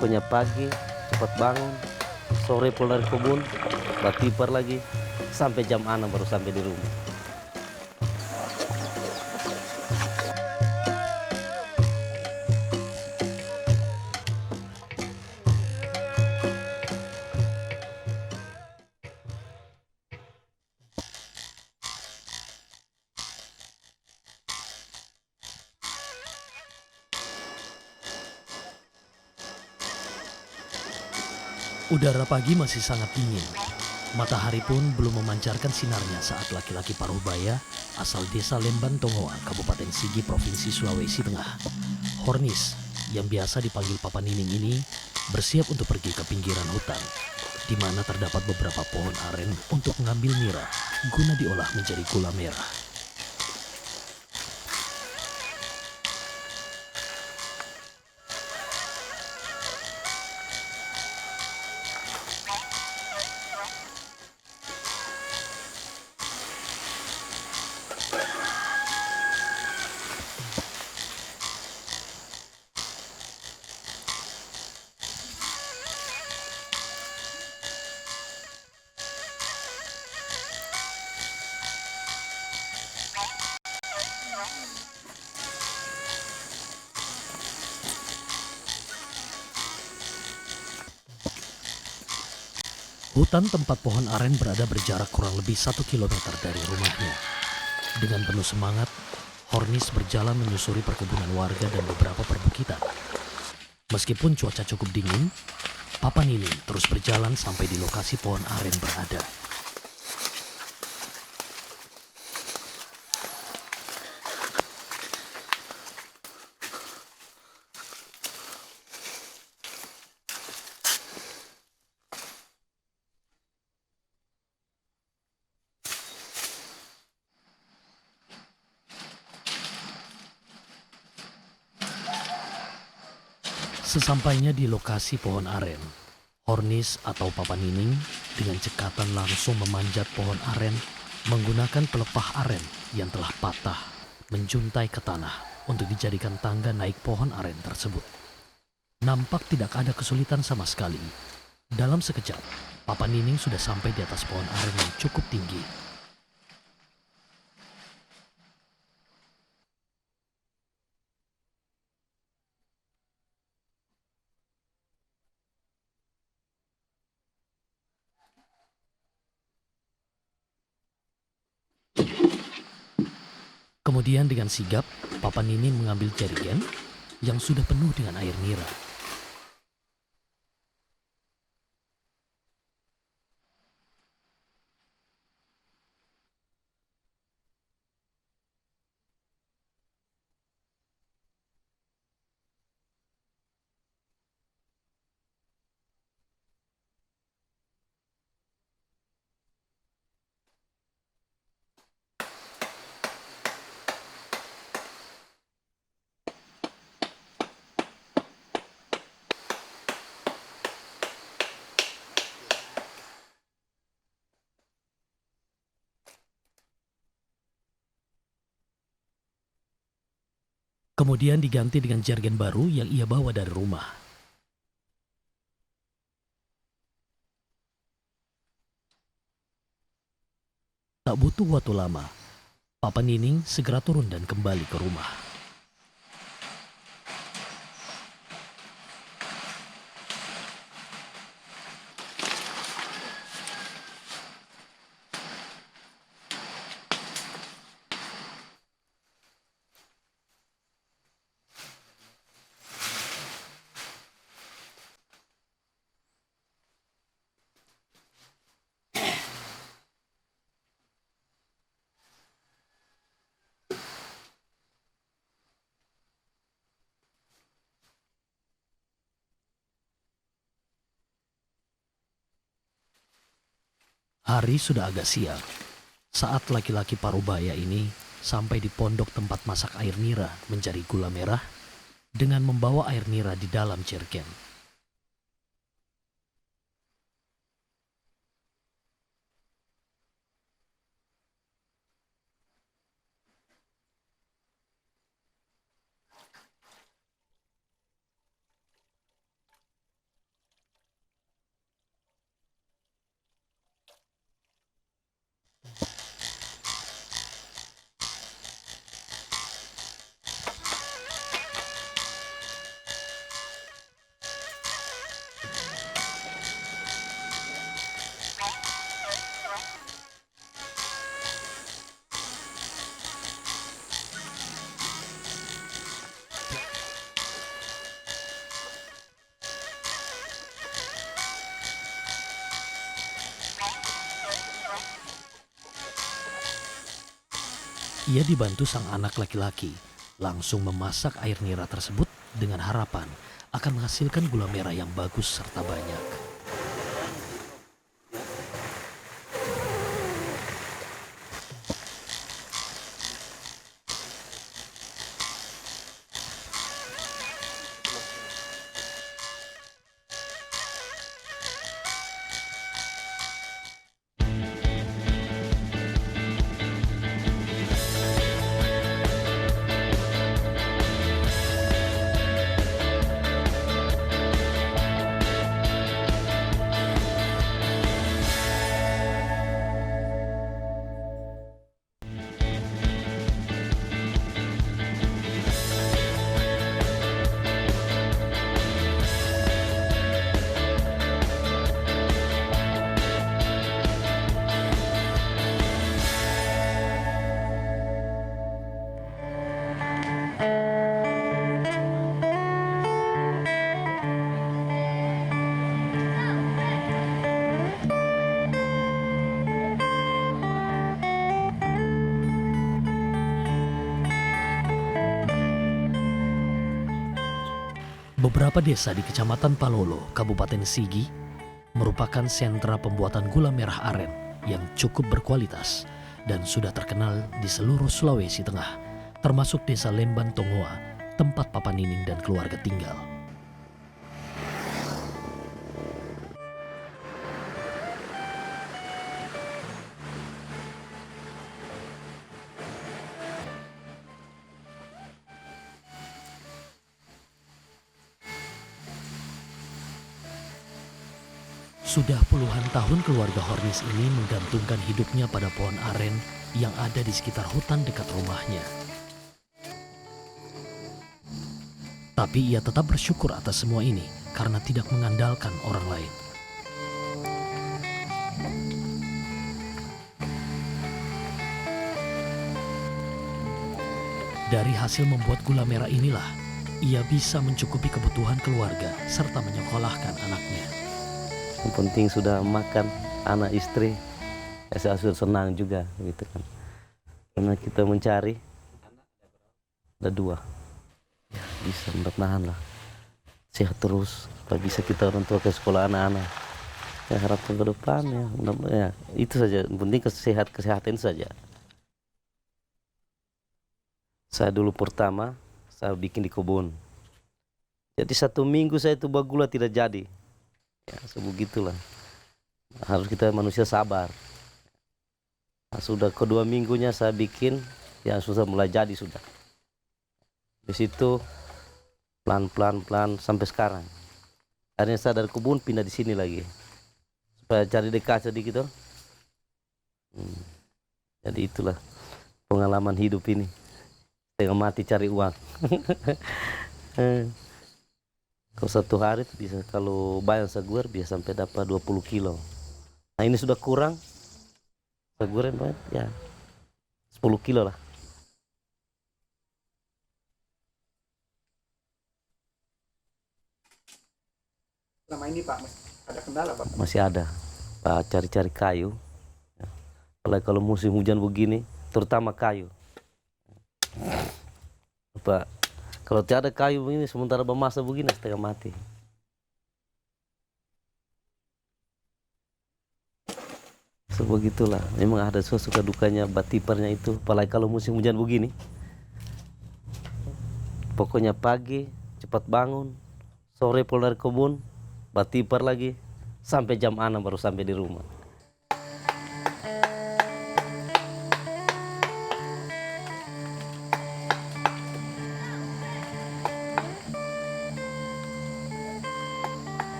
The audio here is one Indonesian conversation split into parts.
Pokoknya pagi cepat bangun, sore pulang dari kebun, batipar lagi, sampai jam 6 baru sampai di rumah. Udara pagi masih sangat dingin. Matahari pun belum memancarkan sinarnya saat laki-laki Parubaya asal desa Lemban Tongoa, Kabupaten Sigi, Provinsi Sulawesi Tengah, Hornis, yang biasa dipanggil Papa Nining ini, bersiap untuk pergi ke pinggiran hutan, di mana terdapat beberapa pohon aren untuk mengambil nira, guna diolah menjadi gula merah. Hutan tempat pohon aren berada berjarak kurang lebih 1 kilometer dari rumahnya. Dengan penuh semangat, Hornis berjalan menyusuri perkebunan warga dan beberapa perbukitan. Meskipun cuaca cukup dingin, Papa Nining terus berjalan sampai di lokasi pohon aren berada. Sesampainya di lokasi pohon aren, Hornis atau Papa Nining dengan cekatan langsung memanjat pohon aren menggunakan pelepah aren yang telah patah menjuntai ke tanah untuk dijadikan tangga naik pohon aren tersebut. Nampak tidak ada kesulitan sama sekali. Dalam sekejap, Papa Nining sudah sampai di atas pohon aren yang cukup tinggi. Kemudian dengan sigap, Papa Nining mengambil jerigen yang sudah penuh dengan air nira. Kemudian diganti dengan jerigen baru yang ia bawa dari rumah. Tak butuh waktu lama, Papa Nining segera turun dan kembali ke rumah. Hari sudah agak siang saat laki-laki Parubaya ini sampai di pondok tempat masak air nira menjadi gula merah dengan membawa air nira di dalam jerigen. Ia dibantu sang anak laki-laki langsung memasak air nira tersebut dengan harapan akan menghasilkan gula merah yang bagus serta banyak. Beberapa desa di Kecamatan Palolo, Kabupaten Sigi, merupakan sentra pembuatan gula merah aren yang cukup berkualitas dan sudah terkenal di seluruh Sulawesi Tengah, termasuk desa Lemban Tongoa, tempat Papa Nining dan keluarga tinggal. Sudah puluhan tahun keluarga Hornis ini menggantungkan hidupnya pada pohon aren yang ada di sekitar hutan dekat rumahnya. Tapi ia tetap bersyukur atas semua ini karena tidak mengandalkan orang lain. Dari hasil membuat gula merah inilah, ia bisa mencukupi kebutuhan keluarga serta menyekolahkan anaknya. Yang penting sudah makan anak istri, saya sudah senang juga gitu kan. Karena kita mencari ada 2, ya, bisa bertahan lah, sehat terus, supaya bisa kita orang tua ke sekolah anak-anak. Ya harapan ke depan ya, ya itu saja. Yang penting kesehatan saja. Saya dulu pertama saya bikin di kebun. Jadi 1 minggu saya itu buat gula tidak jadi. Ya, sebegitulah. Harus kita manusia sabar. Nah, sudah kedua minggunya saya bikin, ya sudah mulai jadi sudah. Di situ pelan sampai sekarang. Akhirnya saya dari kebun pindah di sini lagi, supaya cari dekat sedikit. Jadi itulah pengalaman hidup ini. Tengah mati cari uang. Kalau 1 hari bisa, kalau bayar saguar bisa sampai dapat 20 kilo. Nah ini sudah kurang, saguar ya 10 kilo lah. Selama ini Pak, ada kendala Pak? Masih ada, Pak, cari-cari kayu. Apalagi kalau musim hujan begini, terutama kayu. Pak, kalau tiada kayu begini, sementara memasak begini setengah mati. So begitulah, memang ada suka dukanya batiparnya itu. Apalagi kalau musim hujan begini. Pokoknya pagi cepat bangun, sore pulang dari kebun, batipar lagi, sampai jam 6 baru sampai di rumah.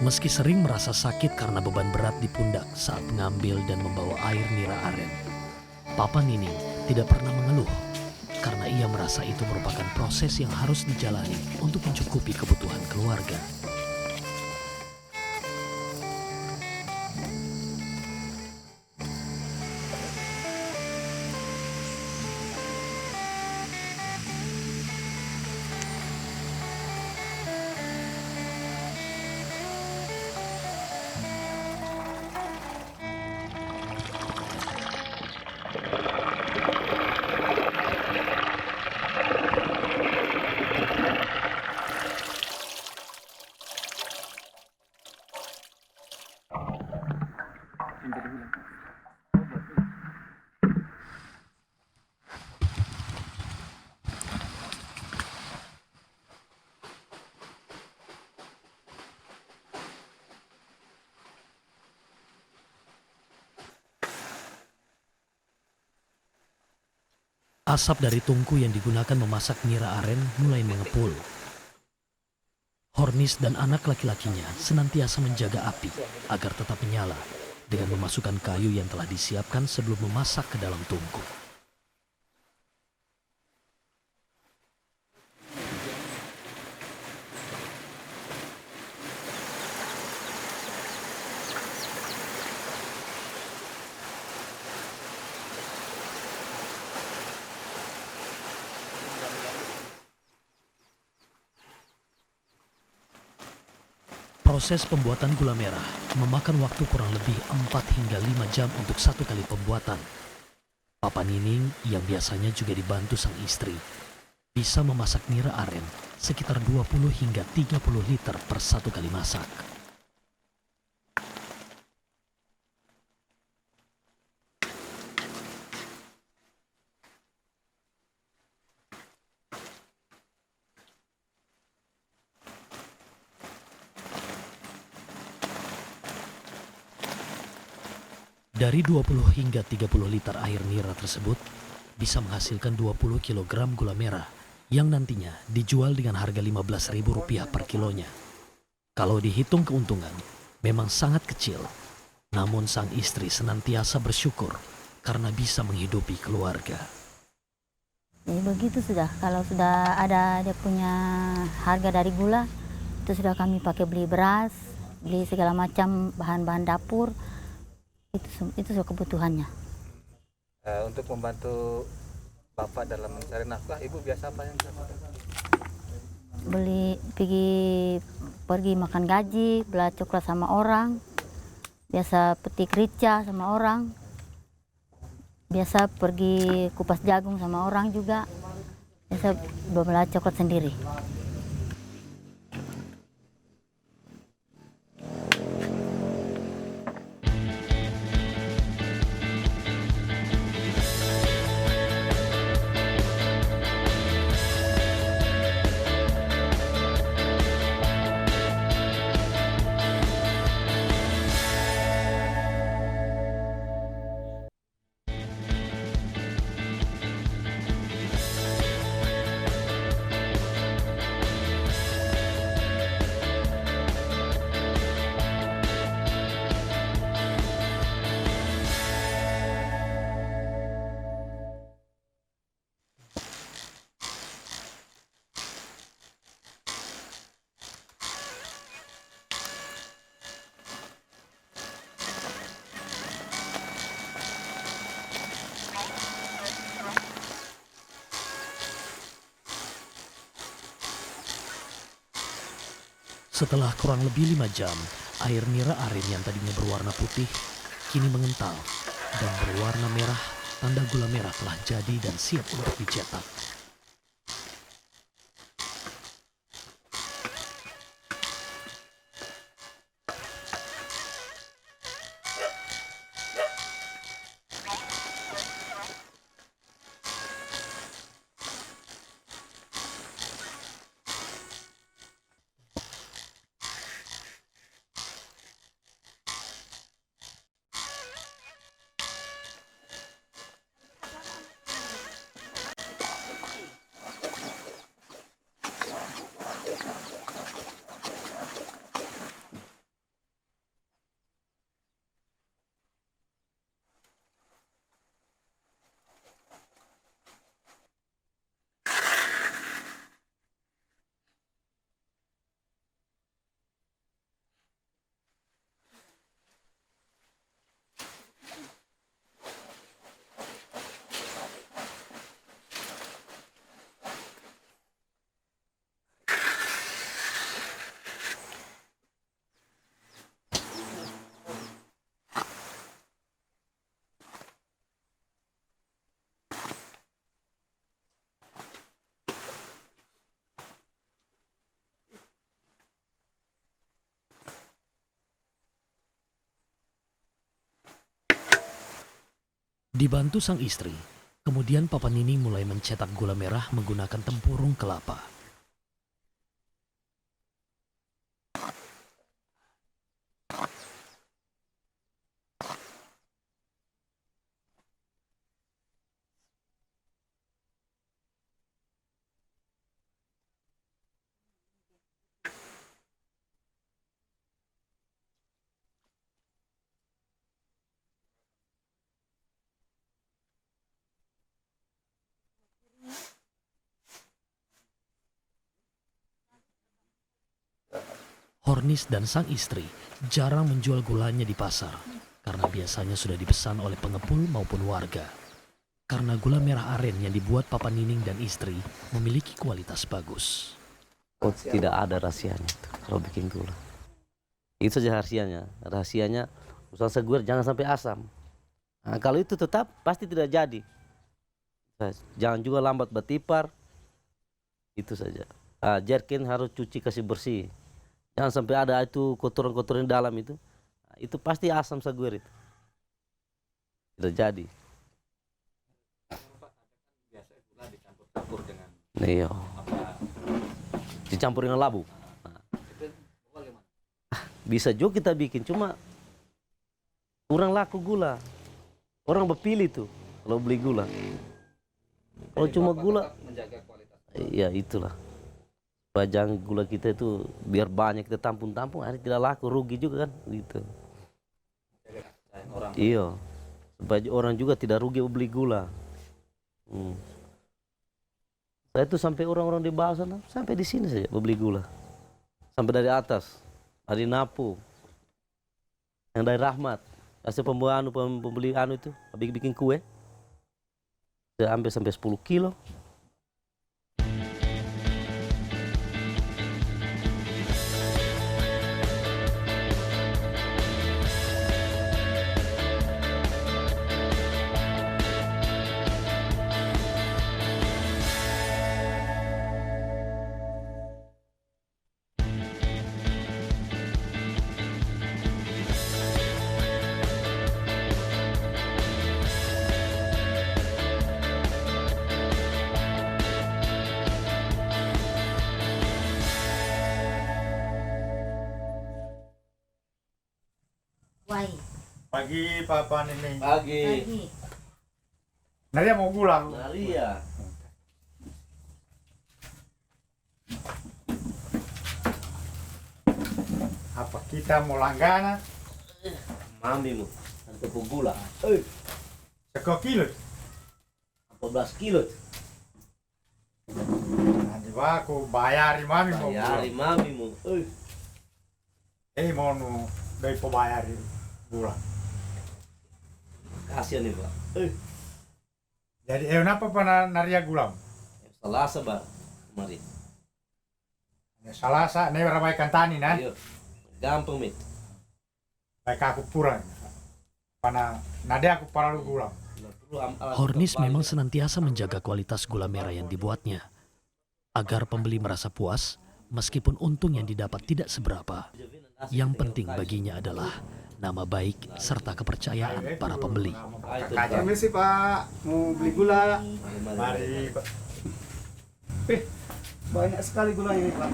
Meski sering merasa sakit karena beban berat di pundak saat mengambil dan membawa air nira aren, Papa Nining tidak pernah mengeluh karena ia merasa itu merupakan proses yang harus dijalani untuk mencukupi kebutuhan keluarga. Asap dari tungku yang digunakan memasak nira aren mulai mengepul. Hornis dan anak laki-lakinya senantiasa menjaga api agar tetap menyala dengan memasukkan kayu yang telah disiapkan sebelum memasak ke dalam tungku. Proses pembuatan gula merah memakan waktu kurang lebih 4 hingga 5 jam untuk satu kali pembuatan. Papa Nining yang biasanya juga dibantu sang istri bisa memasak nira aren sekitar 20 hingga 30 liter per satu kali masak. Dari 20 hingga 30 liter air nira tersebut bisa menghasilkan 20 kg gula merah yang nantinya dijual dengan harga Rp15.000 per kilonya. Kalau dihitung keuntungan memang sangat kecil, namun sang istri senantiasa bersyukur karena bisa menghidupi keluarga. Jadi begitu sudah, kalau sudah ada dia punya harga dari gula, itu sudah kami pakai beli beras, beli segala macam bahan-bahan dapur, itu sudah kebutuhannya. Untuk membantu Bapak dalam mencari nafkah, Ibu biasa apa yang dilakukan? Pergi makan gaji, beli coklat sama orang, biasa petik rica sama orang, biasa pergi kupas jagung sama orang juga, biasa beli coklat sendiri. Setelah kurang lebih 5 jam, air nira aren yang tadinya berwarna putih kini mengental dan berwarna merah, tanda gula merah telah jadi dan siap untuk dicetak. Dibantu sang istri, kemudian Papa Nining mulai mencetak gula merah menggunakan tempurung kelapa. Hornis dan sang istri jarang menjual gulanya di pasar karena biasanya sudah dipesan oleh pengepul maupun warga. Karena gula merah aren yang dibuat Papa Nining dan istri memiliki kualitas bagus. Oh, tidak ada rahasianya itu kalau bikin gula. Itu saja rahasianya. Rahasianya usaha seguer jangan sampai asam. Nah, kalau itu tetap pasti tidak jadi. Jangan juga lambat bertipar. Itu saja. Jerkin harus cuci kasih bersih. Jangan sampai ada itu kotoran-kotoran dalam itu. Nah, itu pasti asam seguer itu. Tidak jadi. Biasa gula dicampur-campur dengan Iya. Dicampur dengan labu. Nah, itu bagaimana? bisa juga kita bikin, cuma kurang laku gula. Orang berpilih tuh kalau beli gula. Kalau Jadi cuma Bapak gula, tetap menjaga kualitas. iya itulah. Pajang gula kita itu biar banyak kita tampung-tampung, akhirnya tidak laku, rugi juga kan, gitu. Sayang orang. Iya, supaya orang juga tidak rugi beli gula. Saya tuh sampai orang-orang di bawah sana, sampai di sini saja beli gula. Sampai dari atas, dari Napu, yang dari Rahmat, kasih pembeli anu itu, bikin kue, saya ambil sampai 10 kilo. Wai, Pagi Papa Nining. Pagi. Naria mau pulang. Maria. Apa kita mau langganan? Mamimu, tepung gula. Seko kilo. 14 kilo. Nanti aku bayari mami mau Bayari pulang. mamimu. Mau nu dari pembayari pulang. Kasihan nih Pak. Jadi kenapa pernah naria gulam? Salah sebar kemarin. Salah sa, ne ramaikan tani nah. Ayo, gampang mit. Baik aku pulang. Pana nade aku paralu gulam. Hornis memang senantiasa menjaga kualitas gula merah yang dibuatnya, agar pembeli merasa puas meskipun untung yang didapat tidak seberapa. Yang penting baginya adalah nama baik serta kepercayaan para pembeli. Permisi Pak, mau beli gula. Mari. Banyak sekali gula ini Pak.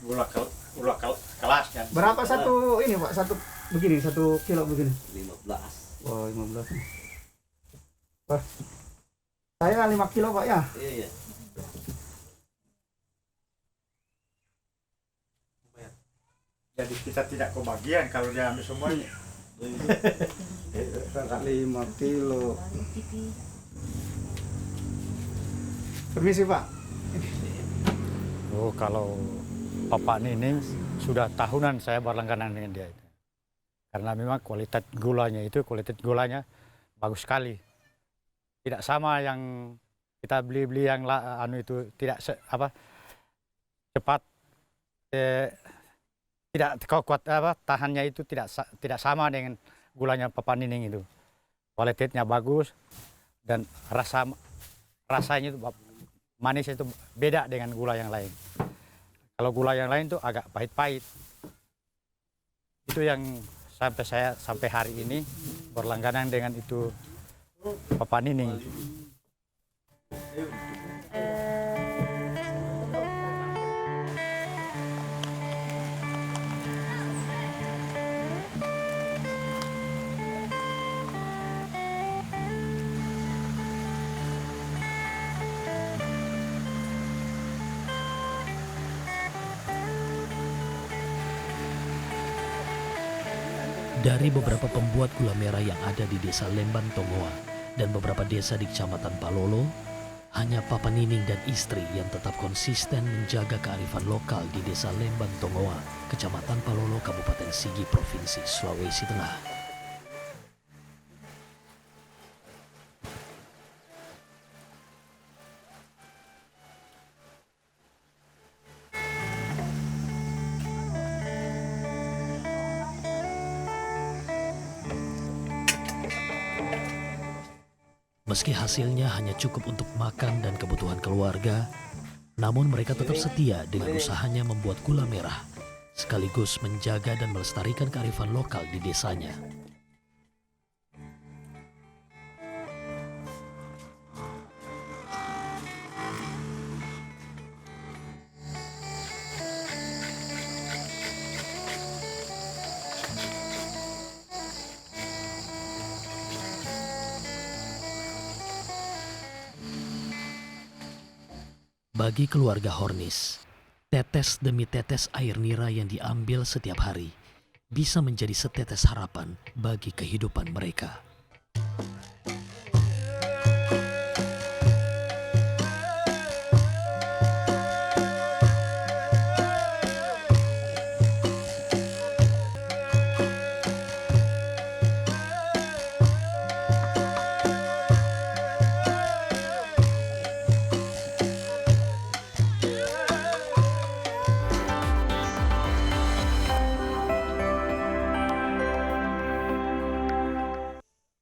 Gula kelas kan. Berapa satu ini Pak? Satu begini, 1 kilo begini. 15. Wah, 15. Wah. Saya 5 kilo Pak ya. Iya. Jadi kita tidak kebagian kalau dia ambil semuanya. 5 kilo. Permisi Pak. Oh, kalau Bapak Nining sudah tahunan saya berlangganan dengan dia itu. Karena memang kualitas gulanya bagus sekali. Tidak sama yang kita beli-beli yang itu tidak cepat tidak kuat tahannya itu tidak sama dengan gulanya Papa Nining itu. Kualitasnya bagus dan rasanya itu manis itu beda dengan gula yang lain. Kalau gula yang lain tuh agak pahit-pahit. Itu yang sampai hari ini berlangganan dengan itu Papa Nining. Dari beberapa pembuat gula merah yang ada di desa Lemban Tongoa dan beberapa desa di kecamatan Palolo, hanya Papa Nining dan istri yang tetap konsisten menjaga kearifan lokal di desa Lemban Tongoa, kecamatan Palolo, Kabupaten Sigi, Provinsi Sulawesi Tengah. Meski hasilnya hanya cukup untuk makan dan kebutuhan keluarga, namun mereka tetap setia dengan usahanya membuat gula merah, sekaligus menjaga dan melestarikan kearifan lokal di desanya. Bagi keluarga Hornis, tetes demi tetes air nira yang diambil setiap hari bisa menjadi setetes harapan bagi kehidupan mereka.